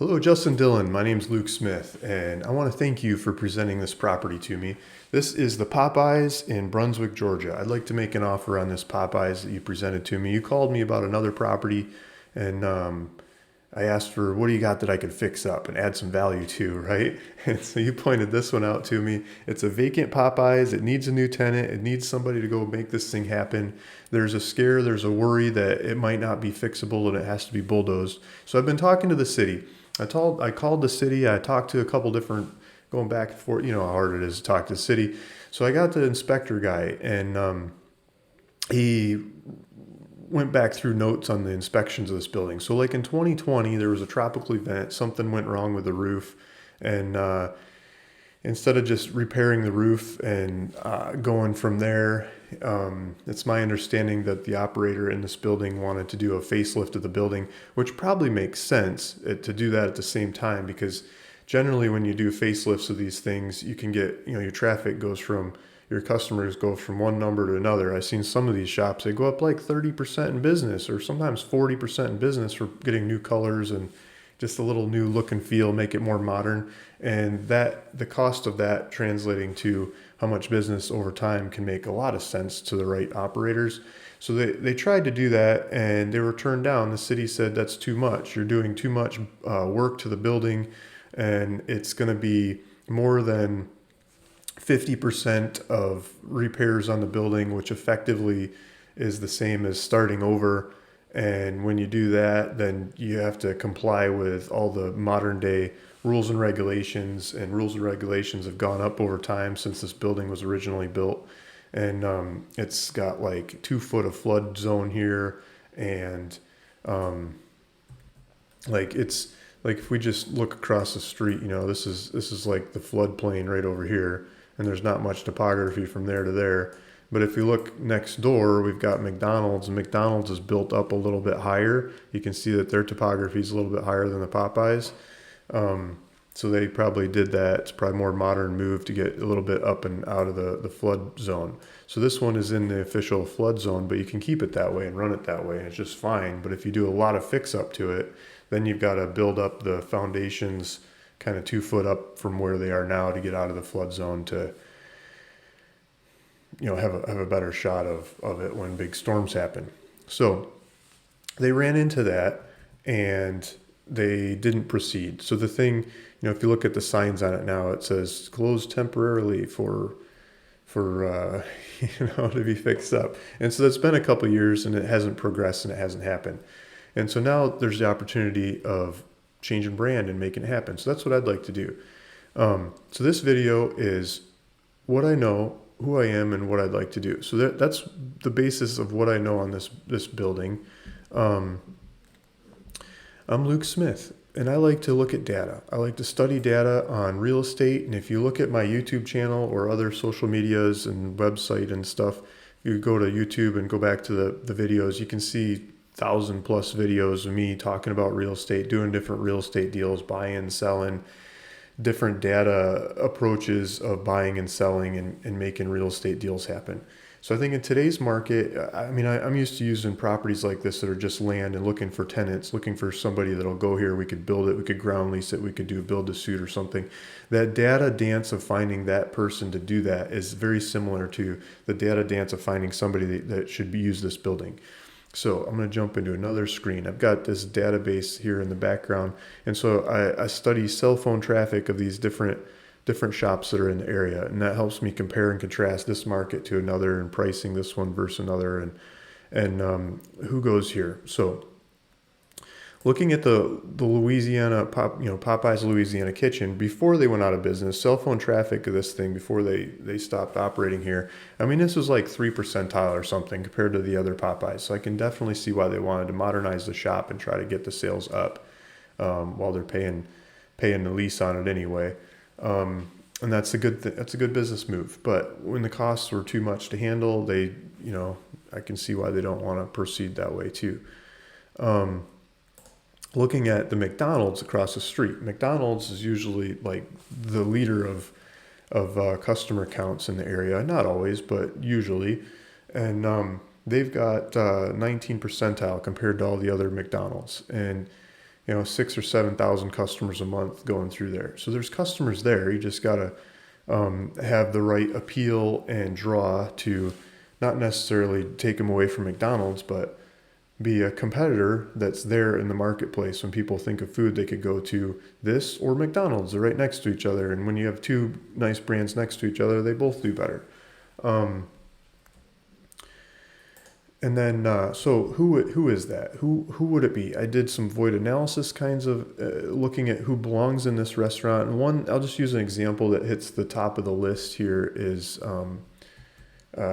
Hello, Justin Dillon. My name's Luke Smith, and I want to thank you for presenting this property to me. This is the Popeyes in Brunswick, Georgia. I'd like to make an offer on this Popeyes that you presented to me. You called me about another property, and I asked for what do you got that I could fix up and add some value to, right? And so you pointed this one out to me. It's a vacant Popeyes. It needs a new tenant. It needs somebody to go make this thing happen. There's a scare, there's a worry that it might not be fixable and it has to be bulldozed. So I've been talking to the city. I called the city. I talked to a couple different, going back and forth. You know how hard it is to talk to the city. So I got the inspector guy, and he went back through notes on the inspections of this building. So like in 2020, there was a tropical event. Something went wrong with the roof, and instead of just repairing the roof and going from there, it's my understanding that the operator in this building wanted to do a facelift of the building, which probably makes sense to do that at the same time, because generally when you do facelifts of these things, you can get, your traffic goes from, your customers go from one number to another. I've seen some of these shops, they go up like 30% in business or sometimes 40% in business for getting new colors and just a little new look and feel, make it more modern. And that the cost of that translating to how much business over time can make a lot of sense to the right operators. So they tried to do that and they were turned down. The city said, that's too much. You're doing too much work to the building, and it's going to be more than 50% of repairs on the building, which effectively is the same as starting over. And when you do that, then you have to comply with all the modern day rules and regulations. And rules and regulations have gone up over time since this building was originally built. And it's got like 2 foot of flood zone here. And like it's like if we just look across the street, this is like the floodplain right over here. And there's not much topography from there to there. But if you look next door, we've got McDonald's, and McDonald's is built up a little bit higher. You can see that their topography is a little bit higher than the Popeyes. So they probably did that. It's probably a more modern move to get a little bit up and out of the flood zone. So this one is in the official flood zone, but you can keep it that way and run it that way, and it's just fine. But if you do a lot of fix up to it, then you've got to build up the foundations kind of 2 foot up from where they are now to get out of the flood zone to have a better shot of it when big storms happen. So they ran into that and they didn't proceed. So the thing, if you look at the signs on it now, it says closed temporarily for to be fixed up. And so that's been a couple of years and it hasn't progressed and it hasn't happened. And so now there's the opportunity of changing brand and making it happen. So that's what I'd like to do. So this video is what I know, who I am, and what I'd like to do. So that's the basis of what I know on this building. I'm Luke Smith, and I like to look at data. I like to study data on real estate. And if you look at my YouTube channel or other social medias and website and stuff, you go to YouTube and go back to the videos, you can see 1,000+ videos of me talking about real estate, doing different real estate deals, buying, selling, different data approaches of buying and selling and making real estate deals happen. So I think in today's market, I'm used to using properties like this that are just land and looking for tenants, looking for somebody that'll go here. We could build it, we could ground lease it, we could do build to suit or something. That data dance of finding that person to do that is very similar to the data dance of finding somebody that should use this building. So I'm going to jump into another screen. I've got this database here in the background. And so I study cell phone traffic of these different shops that are in the area. And that helps me compare and contrast this market to another and pricing this one versus another and who goes here. So looking at the Louisiana, Popeye's Louisiana Kitchen, before they went out of business, cell phone traffic of this thing, before they stopped operating here, this was like 3 percentile or something compared to the other Popeyes. So I can definitely see why they wanted to modernize the shop and try to get the sales up while they're paying the lease on it anyway. And that's a good business move. But when the costs were too much to handle, I can see why they don't want to proceed that way too. Looking at the McDonald's across the street, McDonald's is usually like the leader of customer counts in the area. Not always, but usually. And they've got 19 percentile compared to all the other McDonald's. And 6 or 7,000 customers a month going through there. So there's customers there. You just gotta have the right appeal and draw to not necessarily take them away from McDonald's, but be a competitor that's there in the marketplace. When people think of food, they could go to this or McDonald's. They're right next to each other. And when you have two nice brands next to each other, they both do better. And then, so who is that? Who would it be? I did some void analysis kinds of looking at who belongs in this restaurant. And one, I'll just use an example that hits the top of the list here is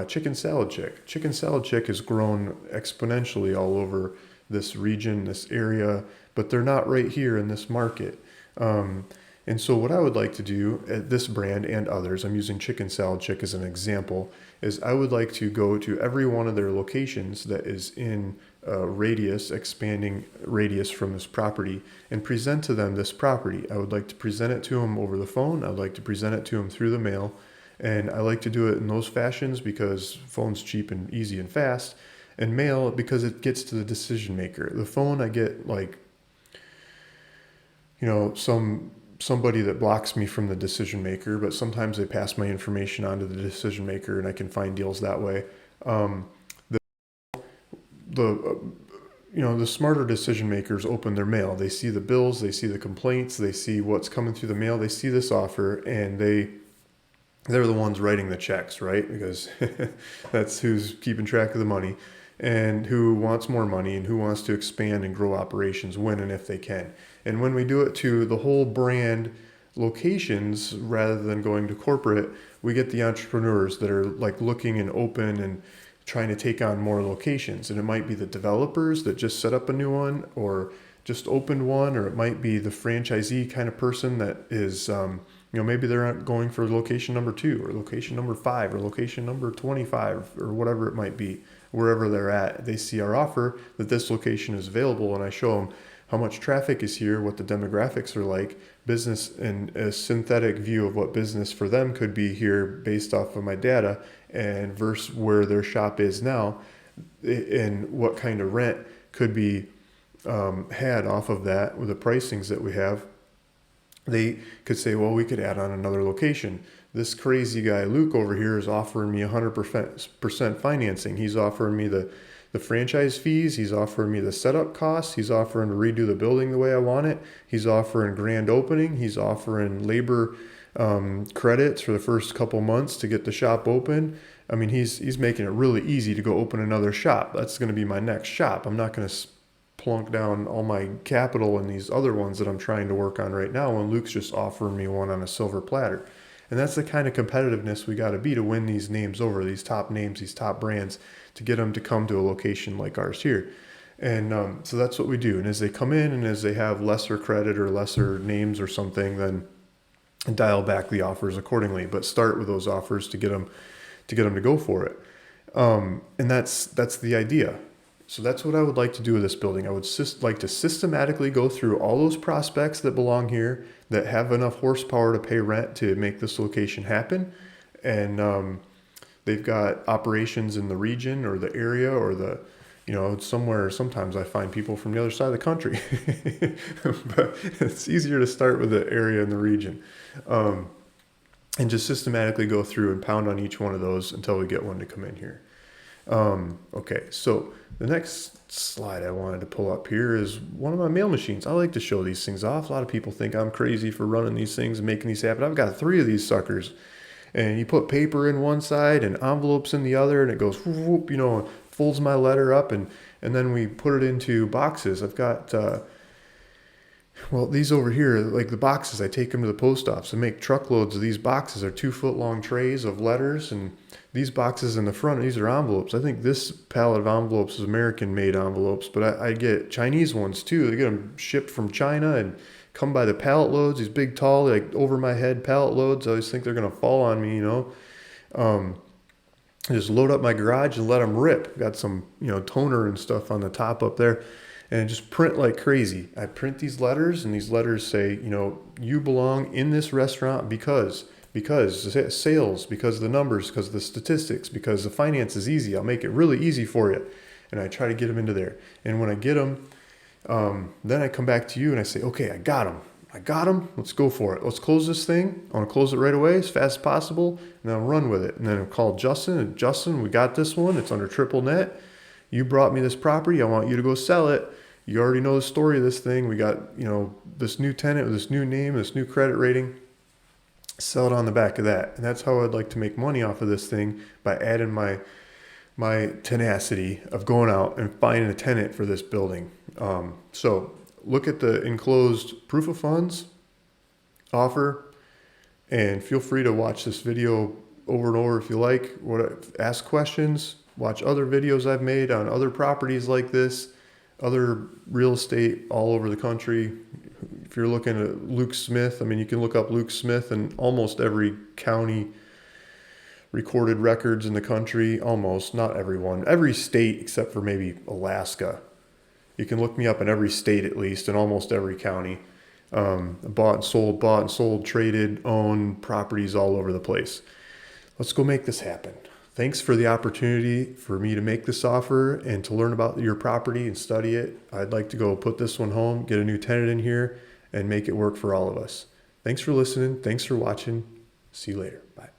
Chicken Salad Chick. Chicken Salad Chick has grown exponentially all over this region, this area, but they're not right here in this market. And so what I would like to do at this brand and others, I'm using Chicken Salad Chick as an example, is I would like to go to every one of their locations that is in radius, expanding radius from this property, and present to them this property. I would like to present it to them over the phone. I'd like to present it to them through the mail. And I like to do it in those fashions because phone's cheap and easy and fast, and mail because it gets to the decision maker. The phone, I get like, somebody that blocks me from the decision maker, but sometimes they pass my information on to the decision maker and I can find deals that way. The smarter decision makers open their mail. They see the bills, they see the complaints, they see what's coming through the mail, they see this offer, and they're the ones writing the checks, right? Because that's who's keeping track of the money and who wants more money and who wants to expand and grow operations when and if they can. And when we do it to the whole brand locations rather than going to corporate, we get the entrepreneurs that are like looking and open and trying to take on more locations. And it might be the developers that just set up a new one or just opened one, or it might be the franchisee kind of person that is, maybe they're going for location number 2 or location number 5 or location number 25 or whatever it might be. Wherever they're at, they see our offer that this location is available, and I show them how much traffic is here, what the demographics are like, business, and a synthetic view of what business for them could be here based off of my data, and versus where their shop is now, and what kind of rent could be had off of that with the pricings that we have. They could say, well, we could add on another location. This crazy guy, Luke, over here is offering me 100% financing. He's offering me the franchise fees. He's offering me the setup costs. He's offering to redo the building the way I want it. He's offering grand opening. He's offering labor credits for the first couple months to get the shop open. I mean, he's making it really easy to go open another shop. That's going to be my next shop. I'm not going to plunk down all my capital in these other ones that I'm trying to work on right now when Luke's just offering me one on a silver platter. And that's the kind of competitiveness we got to be to win these names over, these top names, these top brands, to get them to come to a location like ours here. And so that's what we do. And as they come in and as they have lesser credit or lesser names or something, then dial back the offers accordingly. But start with those offers to get them to go for it. And that's the idea. So that's what I would like to do with this building. I would like to systematically go through all those prospects that belong here that have enough horsepower to pay rent to make this location happen. And they've got operations in the region or the area or somewhere. Sometimes I find people from the other side of the country. But it's easier to start with the area and the region. And just systematically go through and pound on each one of those until we get one to come in here. Okay, so the next slide I wanted to pull up here is one of my mail machines. I like to show these things off. A lot of people think I'm crazy for running these things and making these happen. I've got 3 of these suckers. And you put paper in one side and envelopes in the other, and it goes, whoop, folds my letter up, and then we put it into boxes. I've got, these over here, like the boxes, I take them to the post office and make truckloads of these boxes. They're 2-foot-long trays of letters, and these boxes in the front, these are envelopes. I think this pallet of envelopes is American-made envelopes, but I get Chinese ones too. They get them shipped from China and come by the pallet loads, these big, tall, like over my head pallet loads. I always think they're going to fall on me, I just load up my garage and let them rip. Got some, toner and stuff on the top up there, and just print like crazy. I print these letters, and these letters say, you belong in this restaurant because sales, because the numbers, because the statistics, because the finance is easy. I'll make it really easy for you. And I try to get them into there. And when I get them, Then I come back to you and I say, okay, I got him. I got him. Let's go for it. Let's close this thing. I want to close it right away as fast as possible, and then I'll run with it. And then I'll call Justin. And Justin, we got this one. It's under triple net. You brought me this property. I want you to go sell it. You already know the story of this thing. We got, this new tenant with this new name, this new credit rating. Sell it on the back of that. And that's how I'd like to make money off of this thing, by adding my tenacity of going out and finding a tenant for this building. So look at the enclosed proof of funds offer, and feel free to watch this video over and over if you like. Ask questions, watch other videos I've made on other properties like this, other real estate all over the country. If you're looking at Luke Smith, you can look up Luke Smith in almost every county recorded records in the country. Almost, not everyone, every state except for maybe Alaska. You can look me up in every state at least, in almost every county. Bought and sold, traded, owned properties all over the place. Let's go make this happen. Thanks for the opportunity for me to make this offer and to learn about your property and study it. I'd like to go put this one home, get a new tenant in here, and make it work for all of us. Thanks for listening. Thanks for watching. See you later. Bye.